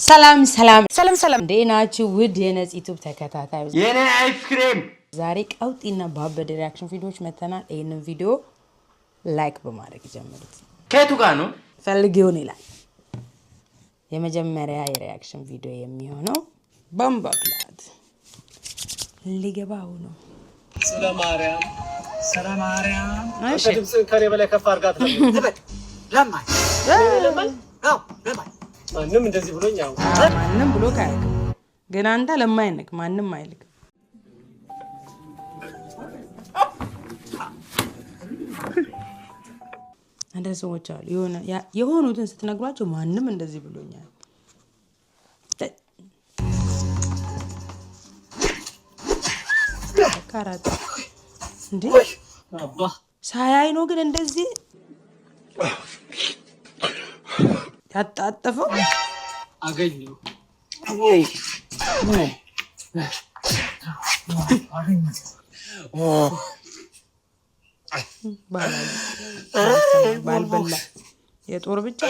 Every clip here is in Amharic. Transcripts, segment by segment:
ሰላም እንዴናችሁ ውድ የነጽ ዩቲዩብ ተከታታዮች የኔ አይስክሬም ዛሬ ቀውጢና ባበደ ሪአክሽን ቪዲዮዎች መተናል። ይሄንን ቪዲዮ ላይክ በማድረግ ጀምሩት። ከቱ ጋር ነው ፈልጊውን ይላል። የመጀመሪያ የሪአክሽን ቪዲዮ የሚሆነው ቦምባክላት ሊገባው ነው። ሰላም ማርያም እሺ ድምጽን ከኔ በላይ ከፍ አድርጋት ነው ለማይ ማንም እንደዚህ ብሎኝ ያው ማንም ብሎ ካለ ግን አንተ ለማይነክ ማንም አይልክ። አንተ ሰዎች አሉ የሆኑትን ስትነግሯቸው ማንም እንደዚህ ብሎኛል። ካራት እንዴ አባ ሳያይ ነው ግን እንደዚህ ያጣጣፈው አገኘው ባልበላ የጦር ብቻ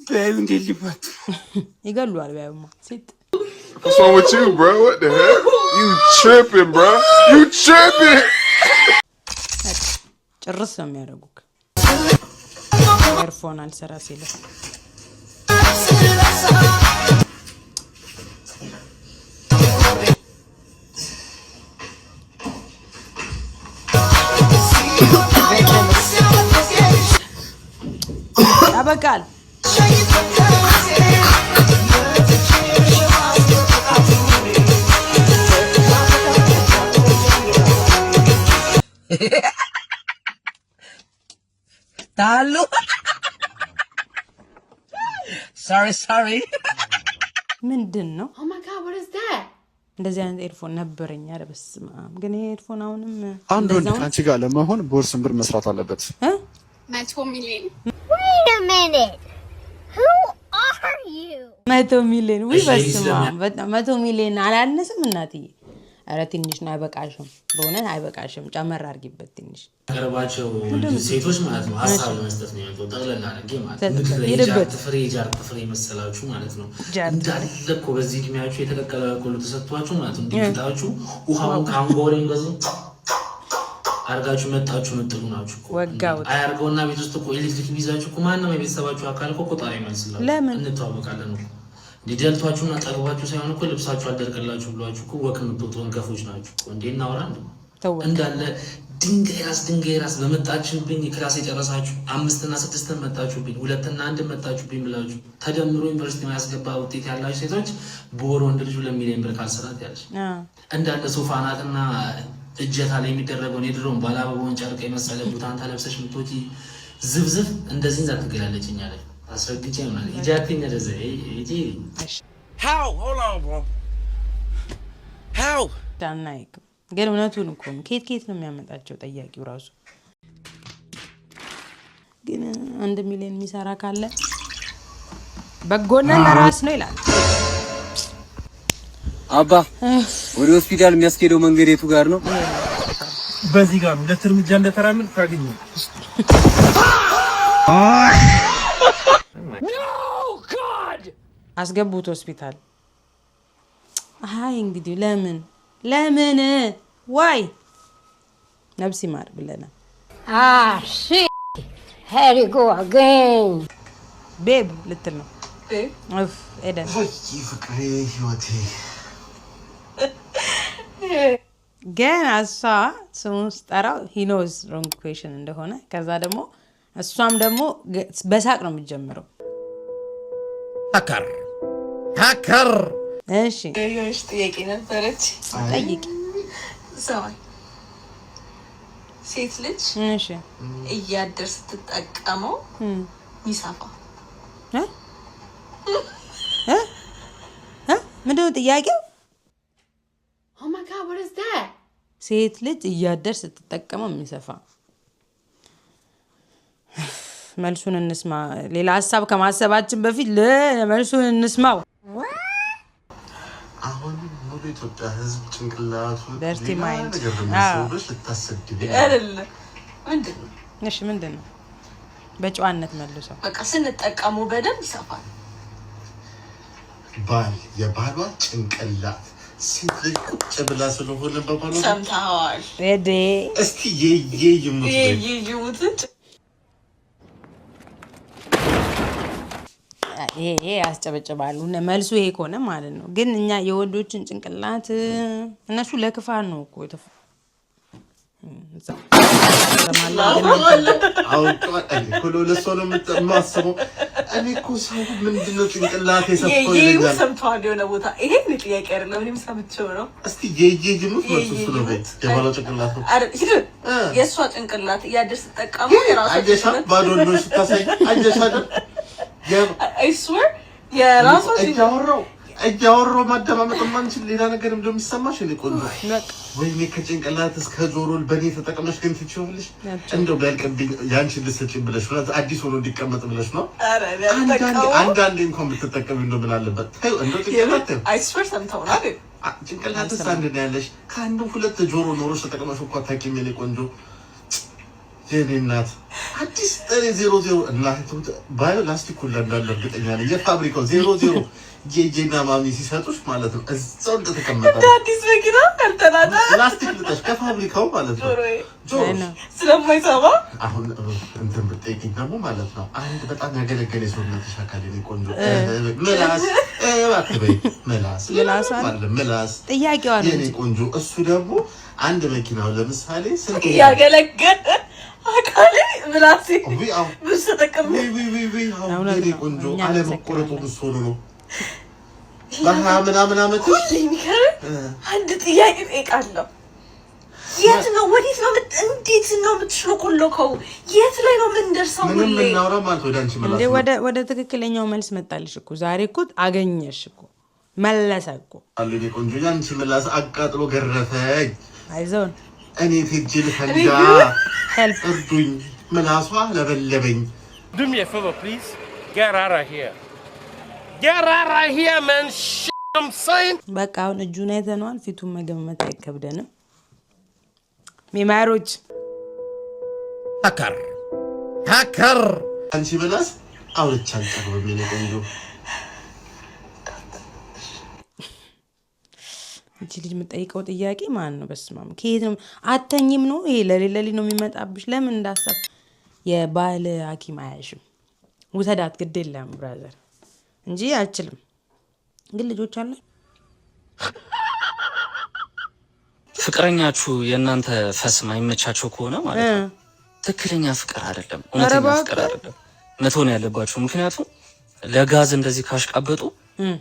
በይ እንዴት ሊባት ይገሉዋል። ባይማ ሲጥ What's wrong with you, bro? What the heck? You tripping, bro? You tripping? ጭርስ ነው የሚያደርጉክ። ኤርፎን አልሰራ ሲል ያበቃል። ታሉ sorry ምንድን ነው? Oh my god, what is that? እንደዚህ አይነት ኤርፎን ነበረኝ። ኧረ በስመ አብ! ግን ይሄ ኤርፎን አሁንም አንድ ወንድ ካንቺ ጋር ለመሆን በወር ብር መስራት አለበት። 100 million. Wait a minute. Who are you? 100 ሚሊዮን ወይ በስመ አብ! በጣም 100 ሚሊዮን አላነስም እናትዬ። ኧረ ትንሽ ነው፣ አይበቃሽም። በእውነት አይበቃሽም። ጨመር አድርጊበት ትንሽ። ቀርባቸው ሴቶች ማለት ነው ሀሳብ ለመስጠት ነው የመጣው። ጠቅለል አድርጌ ማለት ነው ጃር መሰላችሁ ማለት ነው። እንዳለ እኮ በዚህ እድሜያችሁ የተቀቀለ ቆሎ ተሰጥቷችሁ ማለት ነው። እንዲጣችሁ ውሃውን ካንጎሬ እንደዚህ አርጋችሁ መጣችሁ መጥሉ ናችሁ እኮ ወጋው አያርገውና ቤት ውስጥ እኮ ኤሌክትሪክ ቢዛችሁ እኮ ማንንም የቤተሰባችሁ አካል እኮ ቆጣሪ መልስላችሁ እንተዋወቃለን እኮ ዲጀልቷችሁና ጠግባችሁ ሳይሆን እኮ ልብሳችሁ አልደረቀላችሁ ብሏችሁ እኮ ወክ የምትወጡ ወንከፎች ናችሁ እኮ እንዴ እናውራ እንዳለ ድንጋይ ራስ በመጣችሁብኝ ክላስ የጨረሳችሁ 5 እና 6 መጣችሁብኝ 2 እና 1 መጣችሁብኝ ብላችሁ ተደምሮ ዩኒቨርሲቲ ማያስገባ ውጤት ያላችሁ ሴቶች በወር ወንድ ልጅ 2 ሚሊዮን ብር ካልሰራት ያለሽ እንዳለ ሶፋናትና እጀታ ላይ የሚደረገውን የድሮን ባላበውን ጨርቅ የመሰለ ቡታንታ ለብሰሽ ምትወጪ ዝብዝብ እንደዚህ ዛትገላለችኝ አለ አስረግጬ ነው ይጃክኝ እንደዛ እጂ how hold on bro how ዳናይክ ግን እውነቱን እኮ ኬት ነው የሚያመጣቸው ጠያቂው ራሱ። ግን 1 ሚሊዮን የሚሰራ ካለ በጎና ለራስ ነው ይላል። አባ ወደ ሆስፒታል የሚያስኬደው መንገድ የቱ ጋር ነው? በዚህ ጋር ነው። ለትርምጃ እንደተራመድ ታገኙ። አስገቡት ሆስፒታል። አይ እንግዲህ ለምን ዋይ ነብስ ይማር ብለናል። Shit. Here you go again. ቤብ ልትል ነው እፍ ኤደን ፍቅሬ ህይወቴ ግን እሷ ስሙን ስጠራው he knows wrong question እንደሆነ ከዛ ደግሞ እሷም ደግሞ በሳቅ ነው የምትጀምረው። ሀከር እሺ የሆነች ጥያቄ ነበረች። ጠይቂ። ሴት ልጅ እሺ እያደር ስትጠቀመው ሚሳፋ ምንድን ነው ጥያቄው? Oh my god, what is that? ሴት ልጅ እያደር ስትጠቀመው የሚሰፋ መልሱን እንስማ። ሌላ ሐሳብ ከማሰባችን በፊት መልሱን እንስማው። አሁን ሙሉ ኢትዮጵያ ህዝብ ጭንቅላቱ ደርቲ ማይንድ ልታሰድብ አይደለም ምንድነው? ምንድነው? በጨዋነት መልሰው በቃ ስንጠቀሙ በደንብ ይሰፋል። ባል የባሏ ጭንቅላት ሴት ልጅ ቁጭ ብላ ስለሆነ በባሏ ሰምተዋል እዴ እስኪ ይሙት ይሄ ያስጨበጭባሉ መልሱ ይሄ ከሆነ ማለት ነው። ግን እኛ የወንዶችን ጭንቅላት እነሱ ለክፋት ነው እኮ ሰምተዋል የሆነ ቦታ ይሄ ጥያቄ አይደለም እኔም ሰምቼው ነው። እስቲ የእሷ ጭንቅላት እያደር ስትጠቀሙ የራሷ ባዶ ነው ስታሳይ የራሷ እያወራሁ ማደማመጥ ማንችል ሌላ ነገር እንደሚሰማሽ እኔ ቆንጆ ወይኔ ከጭንቅላት እስከ ጆሮ በኔ ተጠቅመሽ ግን ትችይዋለሽ እንደው ቢያልቅብኝ ያንቺን ልትሰጪኝ ብለሽ ነው አዲስ ሆኖ እንዲቀመጥ ብለሽ ነው። አንዳንዴ እንኳን ብትጠቀሚ እንደው ምን አለበት ታዩ እንደው ጭንቅላትስ አንድ ነው ያለሽ ከአንዱ ሁለት ጆሮ ኖሮሽ ተጠቅመሽ እኮ አታውቂም የኔ ቆንጆ የኔ እናት አዲስ 00 እናቱ ባዮ ላስቲክ ሁሉ እንዳለ እርግጠኛ ነኝ። የፋብሪካው 00 ጄጄና ማሚ ሲሰጡሽ ማለት ነው እዛው እንደተቀመጠ አዲስ መኪና ካልተናዳ ላስቲክ ልጠሽ ከፋብሪካው ማለት ነው ጆሮ ስለማይሰማ አሁን እንትን ብትጠይቂኝ ደግሞ ማለት ነው አንድ በጣም ያገለገለ ሰውነትሽ አካል የኔ ቆንጆ ምላስ አትበይ ምላስ ጥያቄው አለ የኔ ቆንጆ እሱ ደግሞ አንድ መኪናው ለምሳሌ ስንት ያገለገለ አካሌ ምላስ ብዙ ተጠቅሞ የኔ ቆንጆ አለመቆረጡ ብሶ ነው ምናምን አመት አንድ ጥያቄ ጠይቃለሁ። የት ነው ወዴት ነው እንዴት ነው የምትሽሎኮሎከው? የት ላይ ነው የምንደርሰው? ምንም እናውራ ማለት ወደ አንቺ መላስ ወደ ትክክለኛው መልስ መጣልሽ እኮ ዛሬ እኮ አገኘሽ እኮ መለሰ እኮ አለ የኔ ቆንጆ ያንቺ መላስ አቃጥሎ ገረፈኝ። አይዞን እኔ ትጅል ፈንዳ እርዱኝ መላሷ ለበለበኝ። Do me a favor, please. Get out of here. Get out of here, man. I'm saying. በቃ አሁን እጁን አይተነዋል። ፊቱን መገመት አይከብደንም። ሚማሮች ሀከር አንቺ መላስ አውርቻ አልቀርብም የኔ ቆንጆ። እቺ ልጅ የምጠይቀው ጥያቄ ማን ነው? በስማም ከየት ነው? አተኝም ነው ይሄ ለሌለሊ ነው የሚመጣብሽ። ለምን እንዳሰብ የባህል ሐኪም አያሽም። ውሰዳት ግድ የለም ብራዘር እንጂ አልችልም። ግን ልጆች አለ ፍቅረኛችሁ የእናንተ ፈስ ማይመቻቸው ከሆነ ማለት ነው ትክክለኛ ፍቅር አይደለም፣ እውነተኛ ፍቅር አይደለም። መተውን ያለባችሁ ምክንያቱም ለጋዝ እንደዚህ ካሽቃበጡ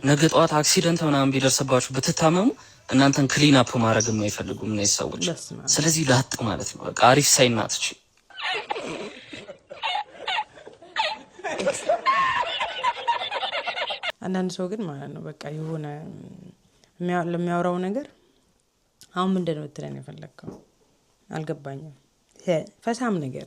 ነገ ጠዋት አክሲደንት ምናምን ቢደርስባችሁ ብትታመሙ እናንተን ክሊን አፕ ማድረግ የማይፈልጉ እነዚህ ሰዎች። ስለዚህ ላጥ ማለት ነው በቃ አሪፍ ሳይናትች አንዳንድ ሰው ግን ማለት ነው በቃ የሆነ ለሚያወራው ነገር አሁን ምንድን ነው ትለን የፈለከው አልገባኝም። ፈሳም ነገር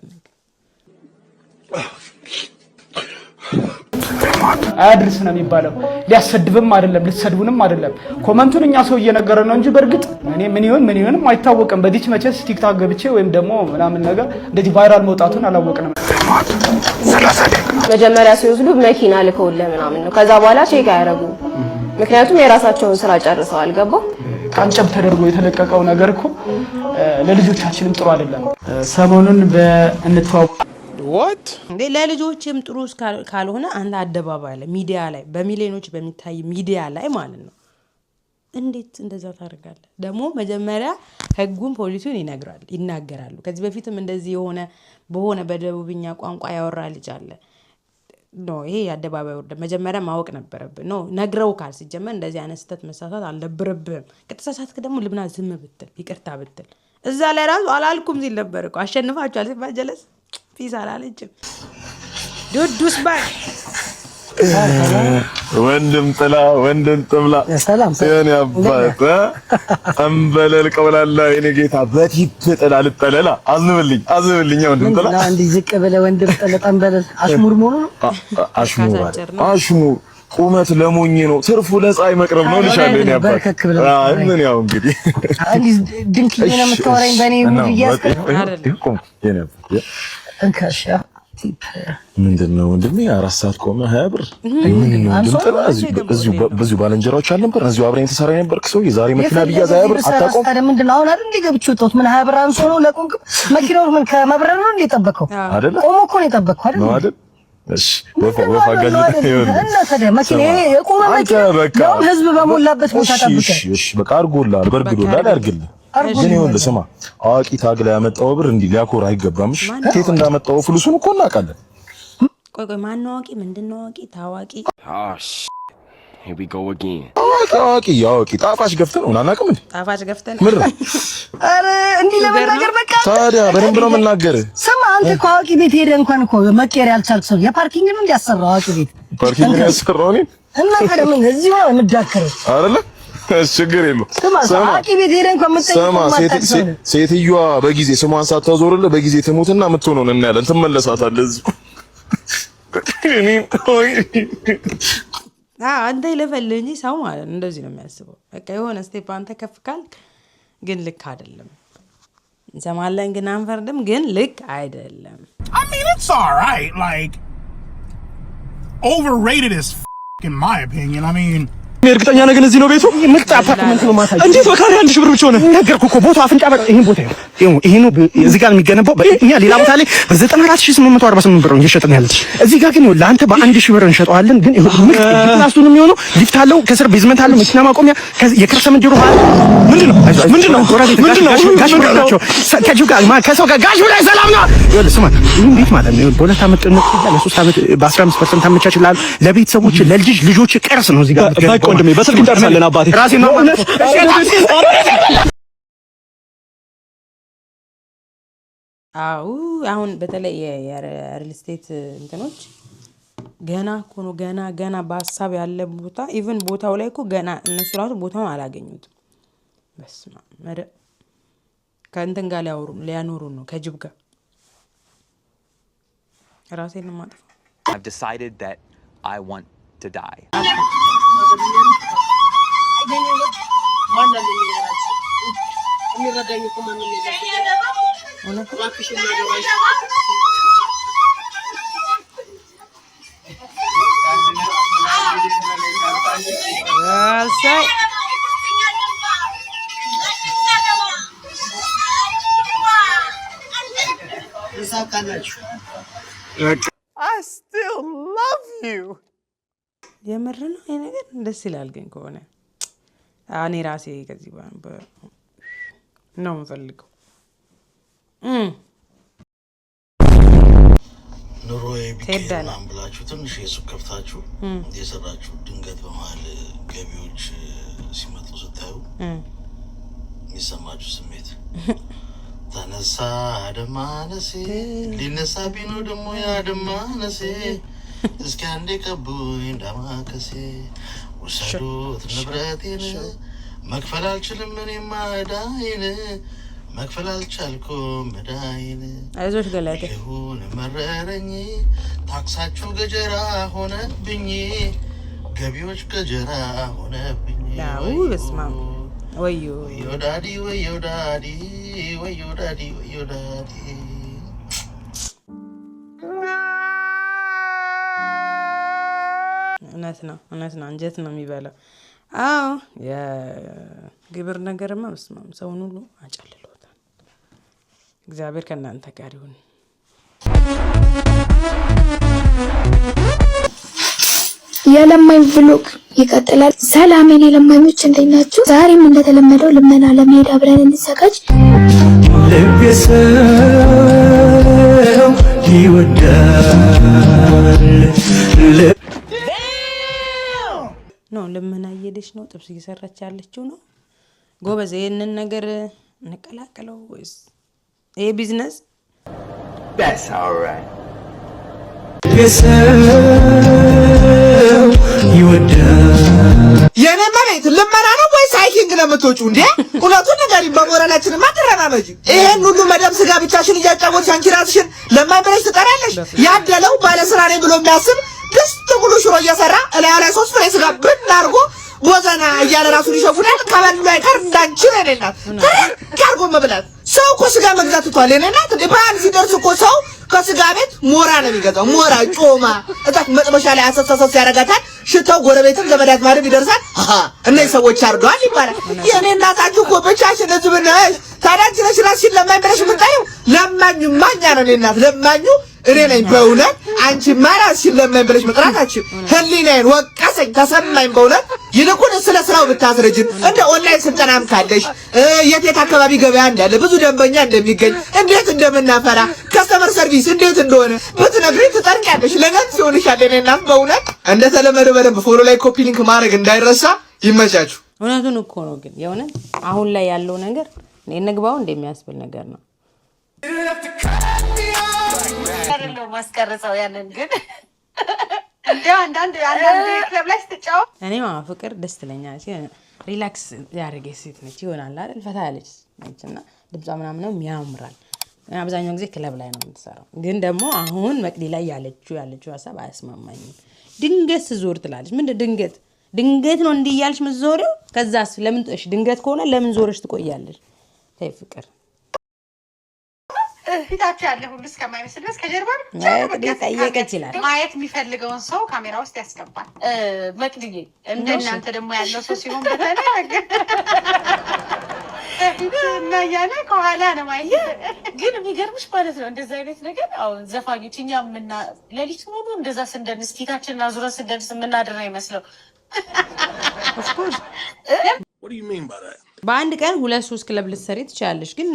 አድርስ ነው የሚባለው። ሊያሰድብም አይደለም ልትሰድቡንም አይደለም። ኮመንቱን እኛ ሰው እየነገረ ነው እንጂ በርግጥ እኔ ምን ይሆንም አይታወቅም። በዲች መቼስ ቲክታክ ገብቼ ወይም ደግሞ ምናምን ነገር እንደዚህ ቫይራል መውጣቱን አላወቅንም። መጀመሪያ ሲወስዱ መኪና ልከውልህ ምናምን ነው። ከዛ በኋላ ቼክ አያደርጉ። ምክንያቱም የራሳቸውን ስራ ጨርሰዋል። ገባ ቃንጨብ ተደርጎ የተለቀቀው ነገር እኮ ለልጆቻችንም ጥሩ አይደለም። ሰሞኑን በእንተዋወቅ እንዴ ለልጆችም ጥሩ ካልሆነ አንተ አደባባይ ላይ ሚዲያ ላይ በሚሊዮኖች በሚታይ ሚዲያ ላይ ማለት ነው እንዴት እንደዛ ታደርጋለህ? ደግሞ መጀመሪያ ህጉን ፖሊሱን ይናገራሉ። ከዚህ በፊትም እንደዚህ በሆነ በደቡብኛ ቋንቋ ያወራ ልጅ አለ። ይሄ አደባባይ ወርደ መጀመሪያ ማወቅ ነበረብህ። ነግረው ካል ሲጀመር እንደዚህ አይነት ስህተት መሳሳት አልነበረብህም። ከተሳሳትክ ደግሞ ልብና ዝም ብትል ይቅርታ ብትል እዛ ላይ ራሱ አላልኩም ሲል ነበር እኮ አሸንፋችኋል ሲባል ጀለስ ፊስ አላለችም። ዱዱስ ባይ ወንድም ጥላ ወንድም ጥምላ የኔ አባት አንበለል ቀውላላ የኔ ጌታ በቲፕ ጥላ ልጠለላ አዝምልኝ ወንድም ጥላ አንድ ዝቅ ብለ ወንድም ጥላ አንበለል አሽሙር ሞኖ አሽሙር ቁመት ለሞኝ ነው ትርፉ ለፀሐይ መቅረብ ነው ልሻለሁ የኔ አባት። ምን ያው እንግዲህ አንዲ ድንክ የኔ የምታወራኝ በኔ ሙድ ይያስ አይደለም እንካሻ ምንድነው ወንድሜ 4 ሰዓት ቆመ 20 ብር ብዙ ባለንጀራዎች አልነበር እዚሁ አብረን ተሰራ ነበር ሰው የዛሬ መኪና ቢያዝ 20 ብር አታቆም ታዲያ ምንድነው አሁን አይደል ገብቼ ወጣሁት ምን 20 ብር አንሶ ነው ለቆንክ መኪናው ምን ከመብረር ነው እንዴ ጠበቀው አይደል ቆሞ እኮ ነው የጠበቀው አይደል ነው አይደል እሺ ወፋ ጋር እና ታዲያ መኪና የቆመ መኪና ነው ህዝብ በሞላበት ቦታ ጠብቀህ እሺ በቃ አርጎላል በርግዶላል ያርግልህ ግን ይኸውልህ ስማ አዋቂ ታግላ ያመጣው ብር እንዲህ ሊያኮር አይገባምሽ ከየት እንዳመጣው ፍሉሱን እኮ እናውቃለን ቆይ ማን ነው አዋቂ ምንድነው አዋቂ ታዋቂ Here we go again. አዋቂ ጣፋጭ ገፍተን ነው አናውቅም እንዴ ጣፋጭ ገፍተን ምር አረ እንዲህ ለመናገር በቃ ታዲያ በደንብ ነው የምናገር ስማ አንተ እኮ አዋቂ ቤት ሄደህ እንኳን እኮ መቀየር ያልቻልክ ሰው የፓርኪንግ ነው እንዲያሰራው አዋቂ ቤት ፓርኪንግ ያሰራው ነው እና ታዲያ ምን እዚህ ነው የምትዳከረው አይደለ ችግር የለው ስማ አዋቂ ቤት ሄደህ እንኳን ስማ ሴትዮዋ በጊዜ ስሟን ሳታዞርልህ በጊዜ ትሙትና የምትሆነው እናያለን ትመለሳታለህ እዚህ አንተ ይለፈልህ እንጂ ሰው ማለት እንደዚህ ነው የሚያስበው በቃ የሆነ ስቴፕ አንተ ከፍ ካልክ ግን ልክ አይደለም እንሰማለን ግን አንፈርድም ግን ልክ አይደለም I mean it's all right like overrated as in my opinion I mean እርግጠኛ ነህ ግን እዚህ ነው ቤቱ ምርጥ አፓርትመንት ነው ማሳይ እንዴት በካሬ 1000 ብር ብቻ ነው ነገርኩህ እኮ ቦታው አፍንጫ በቃ ይሄን ቦታ ይሄ ነው እዚህ ጋር የሚገነባው እኛ ሌላ ቦታ ላይ በ94848 ብር ነው እየሸጥን ያለች እዚህ ጋር ግን ለአንተ በ1000 ብር እንሸጠዋለን ግን ምርጥ ክላስ ነው የሚሆነው ሊፍት አለው ከስር ቤዝመንት አለው መኪና ማቆሚያ የከርሰ ምድር ውሃ ምንድነው ጋሽ ብር ናቸው ከጂው ጋር ከሰው ጋር ጋሽ ብር ሰላም ነው ይኸውልህ ስማ ይሄን ቤት ማለት ነው በሁለት ዓመት ነው ለ3 ዓመት በ15% አመቻችላል ለቤተሰቦች ልጆች ቀርስ ነው እዚህ ጋር ወንድሜ በስልክ እንጨርሳለን አባቴ ራሴ ነው አው አሁን በተለይ የሪል ስቴት እንትኖች ገና እኮ ነው ገና በሐሳብ ያለ ቦታ ኢቭን ቦታው ላይ እኮ ገና እነሱ ራሱ ቦታውን አላገኙትም በስማ መረ ከእንትን ጋር ሊያኖሩ ነው ከጅብ ጋር ራሴን ማጥፋ I've decided that I want to die. I still love you. የምር ነው ይሄ ነገር ደስ ይላል ግን ከሆነ እኔ ራሴ ከዚህ ነው የምፈልገው ኑሮዬ ቢከና ብላችሁ ትንሽ የሱቅ ከፍታችሁ የሰራችሁ ድንገት በመሀል ገቢዎች ሲመጡ ስታዩ የሚሰማችሁ ስሜት ተነሳ አደማነሴ ሊነሳ ቢኖ ደግሞ ያደማነሴ እስኪ አንዴ ቀቡኝ እንዳማከሴ ወሰዱት ንብረቴን መክፈል አልችልም እኔማ ዕዳዬን መክፈል አልቻልኩም ዕዳዬን አይዞሽ ገላቴ ይሁን መረረኝ ታክሳችሁ ገጀራ ሆነብኝ ገቢዎች ገጀራ ሆነብኝ ያው በስማ ወዮ ዳዲ ወዮ ዳዲ ወዮ ዳዲ ወዮ ዳዲ እውነት ነው አንጀት ነው የሚበላው አዎ የግብር ነገርማ በስማም ሰውን ሁሉ አጨልሎታል እግዚአብሔር ከእናንተ ጋር ይሁን የለማኝ ብሎግ ይቀጥላል ሰላም የኔ ለማኞች እንዴት ናችሁ ዛሬም እንደተለመደው ልመና ለመሄድ አብረን እንዘጋጅ ለቤሰው ይወዳል ነው ልመና እየሄደች ነው ጥብስ እየሰራች ያለችው ነው ጎበዝ ይሄንን ነገር እንቀላቀለው ወይስ ይሄ ቢዝነስ That's all right. የኔ መሬት ልመና ነው ወይስ ሃይኪንግ ነው የምትወጪው እንዴ? እውነቱን ንገሪኝ። በሞራላችን ማትረማመጂ ይሄን ሁሉ መደብ ስጋ ብቻሽን እያጫወትሽ አንቺ ራስሽን ለማን ብለሽ ትጠሪያለሽ? ያደለው ባለስራ ነኝ ብሎ የሚያስብ ድስት ሙሉ ሽሮ እየሰራ እላዩ ላይ 3 ፍሬ ስጋ ብን አድርጎ ቦዘና እያለ ራሱን ይሸውዳል። ከበሉ አይቀር እንዳንቺ ነው የሌላት ካርጎ መብላት ሰው እኮ ስጋ መግዛት ትቷል። እኔና በዓል ሲደርስ እኮ ሰው ከስጋ ቤት ሞራ ነው የሚገዛው። ሞራ ጮማ እዛት መጥበሻ ላይ አሰሰሰስ ያረጋታል። ሽታው ጎረቤትም ዘመድ አዝማድም ይደርሳል። እነዚህ ሰዎች አርደዋል ይባላል። የኔ እናታችሁ እኮ ብቻሽን ህዝብ ነሽ። ታዲያ አንቺ ነሽ ራስሽን ለማኝ ብለሽ የምታዪው? ለማኙ ማኛ ነው። እኔ እናት ለማኙ እኔ ነኝ በእውነት። አንቺ ራስሽን ለማኝ ብለሽ መጥራታችሁ ህሊናዬን ወቀሰኝ፣ ተሰማኝ በእውነት። ይልቁን ስለ ስራው ብታስረጅን፣ እንደ ኦንላይን ስልጠናም ካለሽ የት አካባቢ ገበያ እንዳለ ብዙ ደንበኛ እንደሚገኝ እንዴት እንደምናፈራ ከስተመር ሰርቪስ እንዴት እንደሆነ ብትነግሪኝ ትጠርቂያለሽ። ለነፍስ ይሆንሻል። እኔ እናት በእውነት እንደተለመደው በደንብ ፎሎ ላይ ኮፒ ሊንክ ማድረግ እንዳይረሳ። ይመቻችሁ። እውነቱን እኮ ነው። ግን የእውነት አሁን ላይ ያለው ነገር እንግባው እንደሚያስብል ነገር ነው። አይደለም ማስቀርጸው ያንን ግን እንደ አንዳንድ ክለብ ላይ ስትጫወት እኔ ፍቅር ደስ ትለኛለች። ሪላክስ ያደረገች ሴት ነች ይሆናል አይደል? ፈታ ያለች ነችና ድምጿ ምናምን ያምራል። አብዛኛው ጊዜ ክለብ ላይ ነው የምትሰራው። ግን ደግሞ አሁን መቅዲ ላይ ያለችው ሀሳብ አያስማማኝም። ድንገት ዞር ትላለች። ምንድን ድንገት ነው እንዲህ እያልሽ የምትዞሪው? ከዛስ ለምን እሺ ድንገት ከሆነ ለምን ዞርሽ ትቆያለሽ? ተይ ፍቅር ፊታቸው ያለ ሁሉ እስከማይመስል ድረስ ከጀርባ ጠየቀች ይላል። ማየት የሚፈልገውን ሰው ካሜራ ውስጥ ያስገባል። መቅድዬ እንደናንተ ደግሞ ያለው ሰው ሲሆን በተለይ እና እያለ ከኋላ ነው ማየት። ግን የሚገርምሽ ማለት ነው እንደዛ አይነት ነገር አሁን ዘፋኞች እኛ ሌሊት ሙሉ እንደዛ ስንደንስ ፊታችንን አዙረን ስንደንስ የምናድር ነው ይመስለው። በአንድ ቀን 2-3 ክለብ ልትሰሪ ትችላለሽ። ግን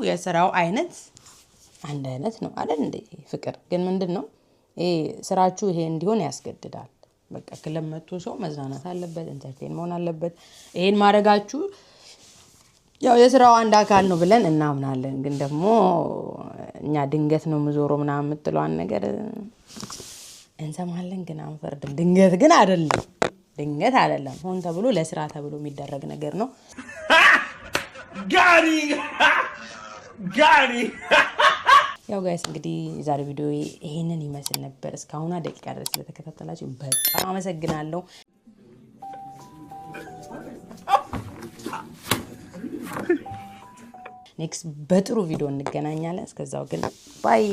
የስራው አይነት አንድ አይነት ነው አይደል እንዴ? ፍቅር ግን ምንድነው ስራችሁ ይሄ እንዲሆን ያስገድዳል። በቃ ክለብ መጥቶ ሰው መዝናናት አለበት፣ ኢንተርቴን መሆን አለበት። ይሄን ማድረጋችሁ ያው የስራው አንድ አካል ነው ብለን እናምናለን። ግን ደግሞ እኛ ድንገት ነው ምዞሮ ምናምን የምትለዋን ነገር እንሰማለን፣ ግን አንፈርድም። ድንገት ግን አይደለም። ሆን ተብሎ ለስራ ተብሎ የሚደረግ ነገር ነው። ጋሪ ያው ጋይስ እንግዲህ የዛሬ ቪዲዮ ይሄንን ይመስል ነበር። እስካሁን ደቂቃ ድረስ ስለተከታተላችሁ በጣም አመሰግናለሁ። ኔክስት በጥሩ ቪዲዮ እንገናኛለን። እስከዛው ግን ባይ